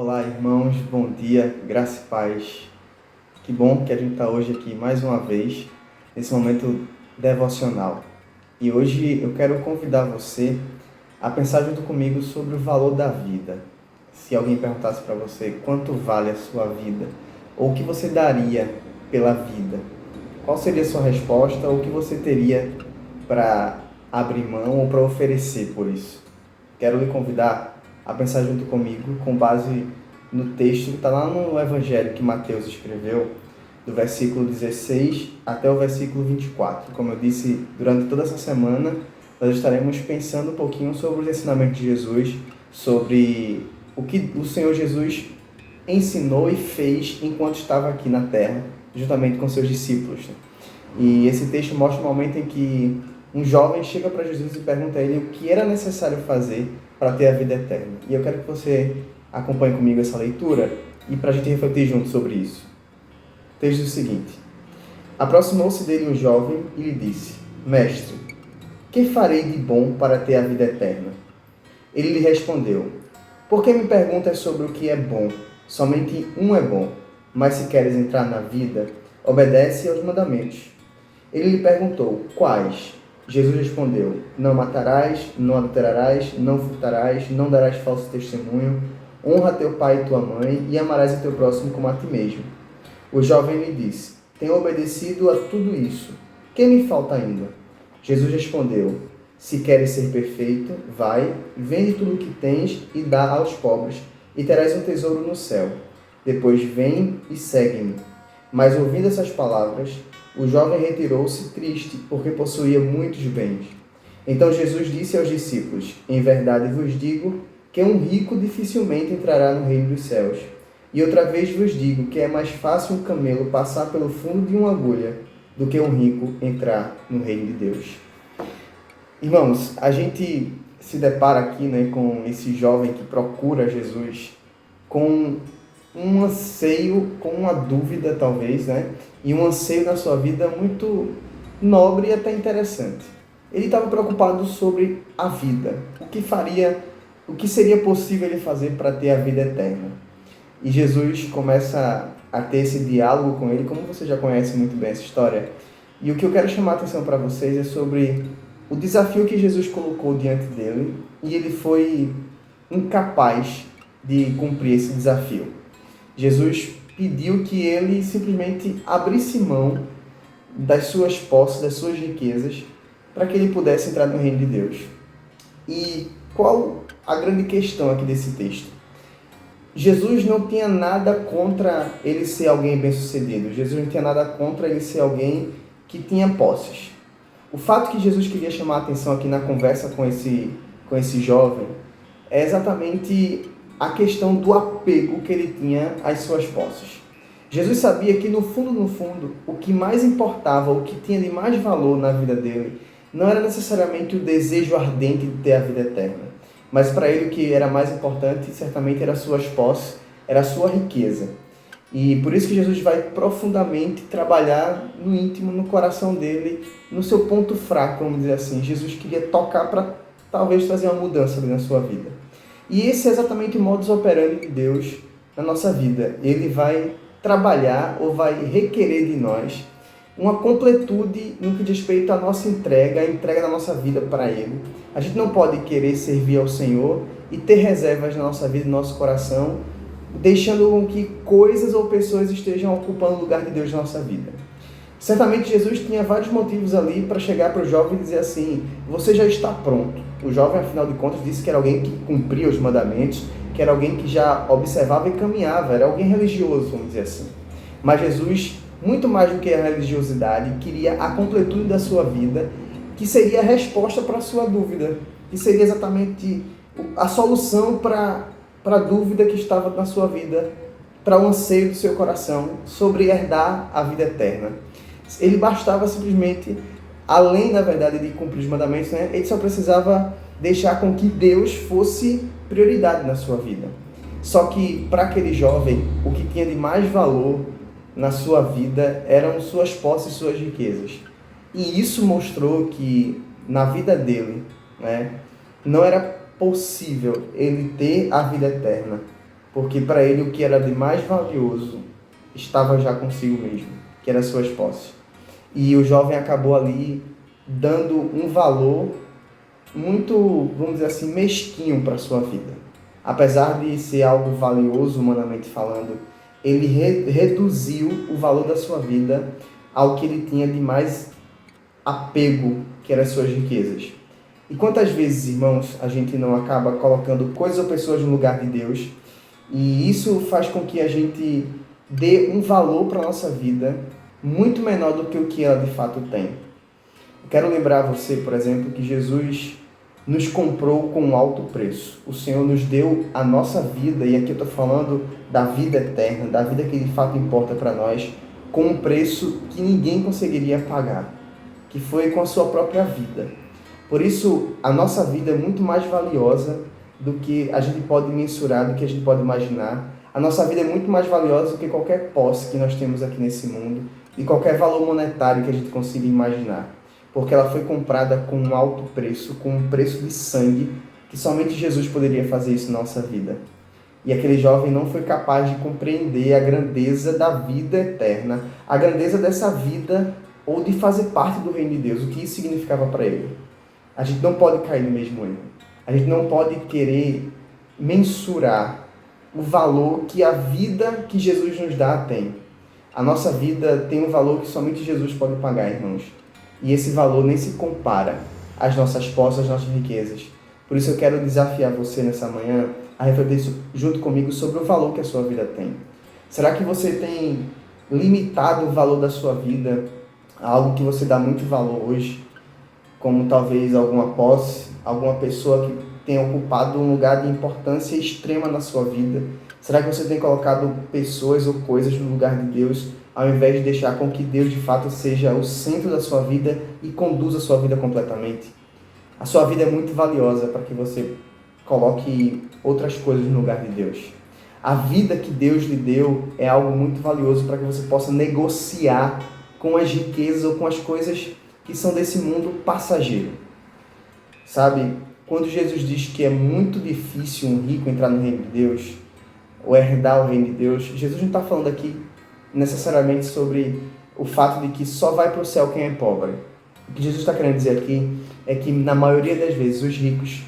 Olá, irmãos, bom dia, graça e paz. Que bom que a gente está hoje aqui mais uma vez, nesse momento devocional. E hoje eu quero convidar você a pensar junto comigo sobre o valor da vida. Se alguém perguntasse para você quanto vale a sua vida, ou o que você daria pela vida, qual seria a sua resposta, ou o que você teria para abrir mão ou para oferecer por isso? Quero lhe convidar a pensar junto comigo com base no texto que está lá no Evangelho que Mateus escreveu, do versículo 16 até o versículo 24. Como eu disse, durante toda essa semana, nós estaremos pensando um pouquinho sobre os ensinamentos de Jesus, sobre o que o Senhor Jesus ensinou e fez enquanto estava aqui na terra, juntamente com seus discípulos. E esse texto mostra um momento em que um jovem chega para Jesus e pergunta a ele o que era necessário fazer para ter a vida eterna. E eu quero que você acompanhe comigo essa leitura e para a gente refletir junto sobre isso. O texto diz o seguinte: aproximou-se dele um jovem e lhe disse: Mestre, que farei de bom para ter a vida eterna? Ele lhe respondeu: Por que me perguntas sobre o que é bom? Somente um é bom, mas se queres entrar na vida, obedece aos mandamentos. Ele lhe perguntou: Quais? Jesus respondeu: Não matarás, não adulterarás, não furtarás, não darás falso testemunho, honra teu pai e tua mãe e amarás o teu próximo como a ti mesmo. O jovem lhe disse: Tenho obedecido a tudo isso. Que me falta ainda? Jesus respondeu: Se queres ser perfeito, vai, vende tudo o que tens e dá aos pobres, e terás um tesouro no céu. Depois vem e segue-me. Mas ouvindo essas palavras, o jovem retirou-se triste, porque possuía muitos bens. Então Jesus disse aos discípulos: Em verdade vos digo que um rico dificilmente entrará no reino dos céus. E outra vez vos digo que é mais fácil um camelo passar pelo fundo de uma agulha do que um rico entrar no reino de Deus. Irmãos, a gente se depara aqui, com esse jovem que procura Jesus com um anseio, com uma dúvida talvez, e um anseio na sua vida muito nobre e até interessante. Ele estava preocupado sobre a vida, o que seria possível ele fazer para ter a vida eterna. E Jesus começa a ter esse diálogo com ele, como você já conhece muito bem essa história. E o que eu quero chamar a atenção para vocês é sobre o desafio que Jesus colocou diante dele, e ele foi incapaz de cumprir esse desafio. Jesus pediu que ele simplesmente abrisse mão das suas posses, das suas riquezas, para que ele pudesse entrar no reino de Deus. E qual a grande questão aqui desse texto? Jesus não tinha nada contra ele ser alguém bem-sucedido. Jesus não tinha nada contra ele ser alguém que tinha posses. O fato que Jesus queria chamar a atenção aqui na conversa com esse jovem é exatamente a questão do apego que ele tinha às suas posses. Jesus sabia que no fundo, o que mais importava, o que tinha de mais valor na vida dele, não era necessariamente o desejo ardente de ter a vida eterna. Mas para ele o que era mais importante, certamente, era as suas posses, era a sua riqueza. E por isso que Jesus vai profundamente trabalhar no íntimo, no coração dele, no seu ponto fraco, vamos dizer assim. Jesus queria tocar para talvez trazer uma mudança ali na sua vida. E esse é exatamente o modus operandi de Deus na nossa vida. Ele vai trabalhar ou vai requerer de nós uma completude no que diz respeito à nossa entrega, a entrega da nossa vida para Ele. A gente não pode querer servir ao Senhor e ter reservas na nossa vida, no nosso coração, deixando com que coisas ou pessoas estejam ocupando o lugar de Deus na nossa vida. Certamente Jesus tinha vários motivos ali para chegar para o jovem e dizer assim: você já está pronto. O jovem, afinal de contas, disse que era alguém que cumpria os mandamentos, que era alguém que já observava e caminhava, era alguém religioso, vamos dizer assim. Mas Jesus, muito mais do que a religiosidade, queria a completude da sua vida, que seria a resposta para a sua dúvida, que seria exatamente a solução para a dúvida que estava na sua vida, para o anseio do seu coração sobre herdar a vida eterna. Ele bastava simplesmente, além, na verdade, de cumprir os mandamentos, ele só precisava deixar com que Deus fosse prioridade na sua vida. Só que, para aquele jovem, o que tinha de mais valor na sua vida eram suas posses e suas riquezas. E isso mostrou que, na vida dele, não era possível ele ter a vida eterna porque para ele o que era de mais valioso estava já consigo mesmo, que eram suas posses. E o jovem acabou ali dando um valor muito, vamos dizer assim, mesquinho para a sua vida. Apesar de ser algo valioso, humanamente falando, ele reduziu o valor da sua vida ao que ele tinha de mais apego, que eram as suas riquezas. E quantas vezes, irmãos, a gente não acaba colocando coisas ou pessoas no lugar de Deus, e isso faz com que a gente dê um valor para a nossa vida muito menor do que o que ela de fato tem. Eu quero lembrar você, por exemplo, que Jesus nos comprou com um alto preço. O Senhor nos deu a nossa vida, e aqui eu estou falando da vida eterna, da vida que de fato importa para nós, com um preço que ninguém conseguiria pagar, que foi com a sua própria vida. Por isso, a nossa vida é muito mais valiosa do que a gente pode mensurar, do que a gente pode imaginar. A nossa vida é muito mais valiosa do que qualquer posse que nós temos aqui nesse mundo e qualquer valor monetário que a gente consiga imaginar. Porque ela foi comprada com um alto preço, com um preço de sangue, que somente Jesus poderia fazer isso na nossa vida. E aquele jovem não foi capaz de compreender a grandeza da vida eterna, a grandeza dessa vida, ou de fazer parte do reino de Deus, o que isso significava para ele. A gente não pode cair no mesmo erro. A gente não pode querer mensurar o valor que a vida que Jesus nos dá tem. A nossa vida tem um valor que somente Jesus pode pagar, irmãos. E esse valor nem se compara às nossas posses, às nossas riquezas. Por isso eu quero desafiar você nessa manhã a refletir junto comigo sobre o valor que a sua vida tem. Será que você tem limitado o valor da sua vida a algo que você dá muito valor hoje? Como talvez alguma posse, alguma pessoa que tenha ocupado um lugar de importância extrema na sua vida? Será que você tem colocado pessoas ou coisas no lugar de Deus, ao invés de deixar com que Deus de fato seja o centro da sua vida e conduza a sua vida completamente? A sua vida é muito valiosa para que você coloque outras coisas no lugar de Deus. A vida que Deus lhe deu é algo muito valioso para que você possa negociar com as riquezas ou com as coisas que são desse mundo passageiro. Sabe, quando Jesus diz que é muito difícil um rico entrar no reino de Deus, ou herdar o reino de Deus, Jesus não está falando aqui necessariamente sobre o fato de que só vai para o céu quem é pobre. O que Jesus está querendo dizer aqui é que, na maioria das vezes, os ricos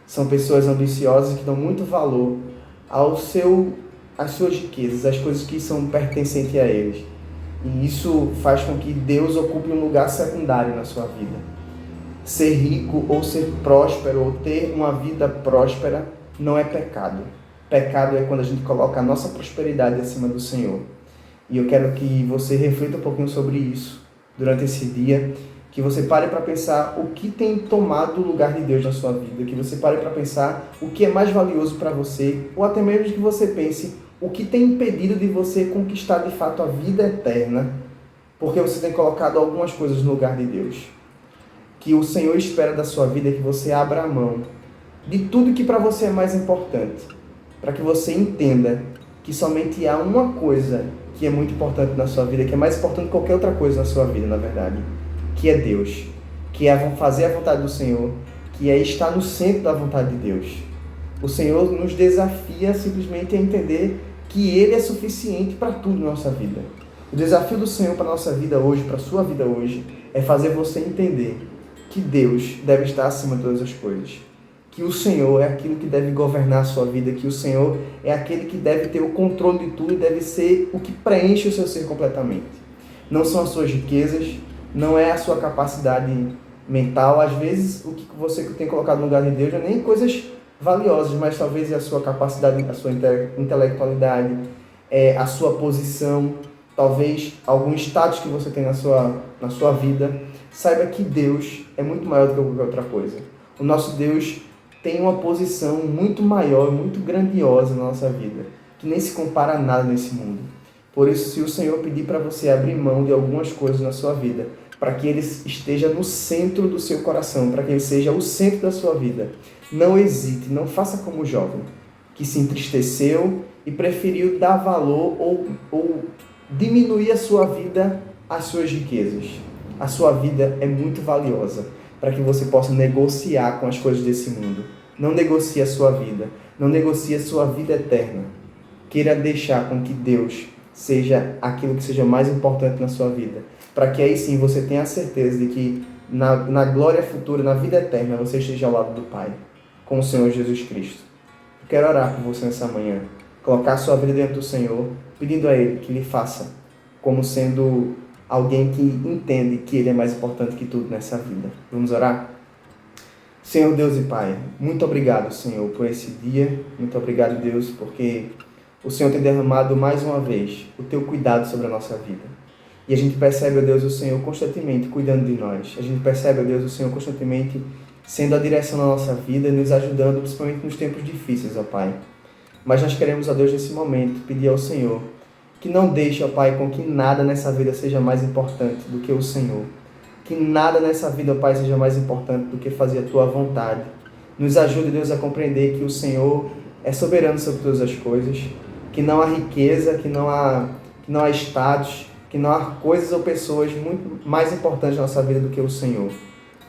são pessoas ambiciosas que dão muito valor às suas riquezas, às coisas que são pertencentes a eles. E isso faz com que Deus ocupe um lugar secundário na sua vida. Ser rico ou ser próspero ou ter uma vida próspera não é pecado. Pecado é quando a gente coloca a nossa prosperidade acima do Senhor. E eu quero que você reflita um pouquinho sobre isso durante esse dia, que você pare para pensar o que tem tomado o lugar de Deus na sua vida, que você pare para pensar o que é mais valioso para você, ou até mesmo que você pense o que tem impedido de você conquistar de fato a vida eterna, porque você tem colocado algumas coisas no lugar de Deus. Que o Senhor espera da sua vida que você abra a mão de tudo que para você é mais importante, para que você entenda que somente há uma coisa que é muito importante na sua vida, que é mais importante que qualquer outra coisa na sua vida, na verdade, que é Deus, que é fazer a vontade do Senhor, que é estar no centro da vontade de Deus. O Senhor nos desafia simplesmente a entender que Ele é suficiente para tudo na nossa vida. O desafio do Senhor para a nossa vida hoje, para a sua vida hoje, é fazer você entender que Deus deve estar acima de todas as coisas. Que o Senhor é aquilo que deve governar a sua vida, que o Senhor é aquele que deve ter o controle de tudo e deve ser o que preenche o seu ser completamente. Não são as suas riquezas, não é a sua capacidade mental. Às vezes, o que você tem colocado no lugar de Deus não é nem coisas valiosas, mas talvez é a sua capacidade, a sua intelectualidade, a sua posição, talvez algum status que você tem na sua vida. Saiba que Deus é muito maior do que qualquer outra coisa. O nosso Deus tem uma posição muito maior, muito grandiosa na nossa vida, que nem se compara a nada nesse mundo. Por isso, se o Senhor pedir para você abrir mão de algumas coisas na sua vida, para que Ele esteja no centro do seu coração, para que Ele seja o centro da sua vida, não hesite, não faça como o jovem, que se entristeceu e preferiu dar valor ou diminuir a sua vida às suas riquezas. A sua vida é muito valiosa para que você possa negociar com as coisas desse mundo. Não negocie a sua vida, não negocie a sua vida eterna. queira deixar com que Deus seja aquilo que seja mais importante na sua vida, para que aí sim você tenha a certeza de que na glória futura, na vida eterna, você esteja ao lado do Pai, com o Senhor Jesus Cristo. Eu quero orar por você nessa manhã, colocar a sua vida diante do Senhor, pedindo a Ele que lhe faça como sendo alguém que entende que Ele é mais importante que tudo nessa vida. Vamos orar? Senhor Deus e Pai, muito obrigado, Senhor, por esse dia. Muito obrigado, Deus, porque o Senhor tem derramado mais uma vez o Teu cuidado sobre a nossa vida. E a gente percebe, ó Deus, o Senhor constantemente cuidando de nós. A gente percebe, ó Deus, o Senhor constantemente sendo a direção da nossa vida e nos ajudando, principalmente nos tempos difíceis, ó Pai. Mas nós queremos, ó Deus, nesse momento, pedir ao Senhor que não deixe, ó Pai, com que nada nessa vida seja mais importante do que o Senhor. Que nada nessa vida, ó Pai, seja mais importante do que fazer a Tua vontade. Nos ajude, Deus, a compreender que o Senhor é soberano sobre todas as coisas, que não há riqueza, que não há status, que não há coisas ou pessoas muito mais importantes na nossa vida do que o Senhor.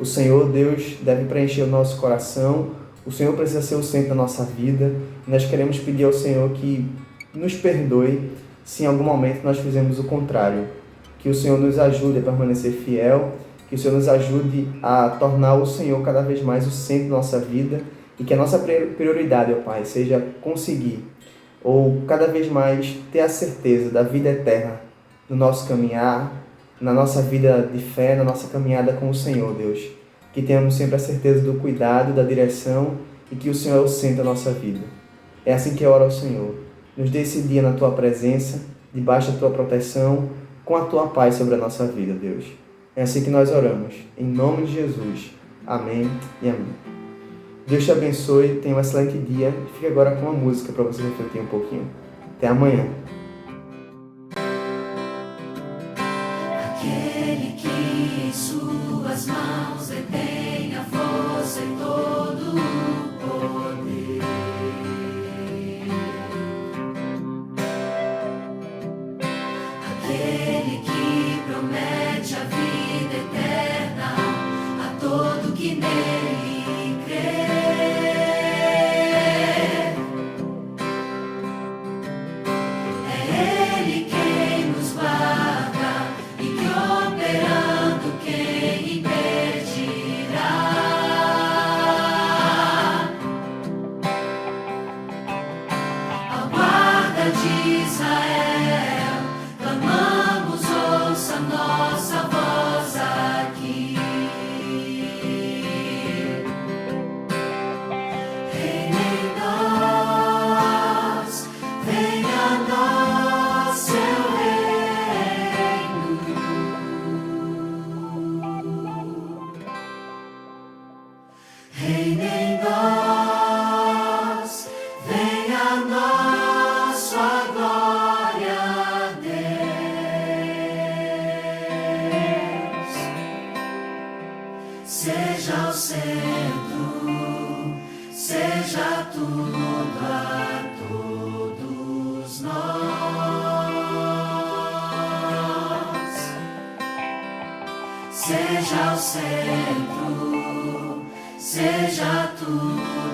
O Senhor, Deus, deve preencher o nosso coração, o Senhor precisa ser o centro da nossa vida. Nós queremos pedir ao Senhor que nos perdoe se em algum momento nós fizemos o contrário. Que o Senhor nos ajude a permanecer fiel, que o Senhor nos ajude a tornar o Senhor cada vez mais o centro da nossa vida e que a nossa prioridade, ó Pai, seja conseguir ou cada vez mais ter a certeza da vida eterna no nosso caminhar, na nossa vida de fé, na nossa caminhada com o Senhor, Deus. Que tenhamos sempre a certeza do cuidado, da direção e que o Senhor é o centro da nossa vida. É assim que eu oro ao Senhor. Nos dê esse dia na Tua presença, debaixo da Tua proteção, com a Tua paz sobre a nossa vida, Deus. É assim que nós oramos. Em nome de Jesus. Amém e amém. Deus te abençoe, tenha um excelente dia. Fique agora com uma música para você refletir um pouquinho. Até amanhã. Aquele que em suas mãos detém a força e todo o poder. Aquele que promete a vida eterna a todo que nele crê. É Ele quem nos guarda e que operando quem impedirá. A guarda de Israel, clamamos, ouça nossa voz aqui. Reina em nós, venha a nós seu reino. Reina em nós, venha a nós sua glória, Deus. Seja o centro, seja tudo a todos nós. Seja o centro, seja tudo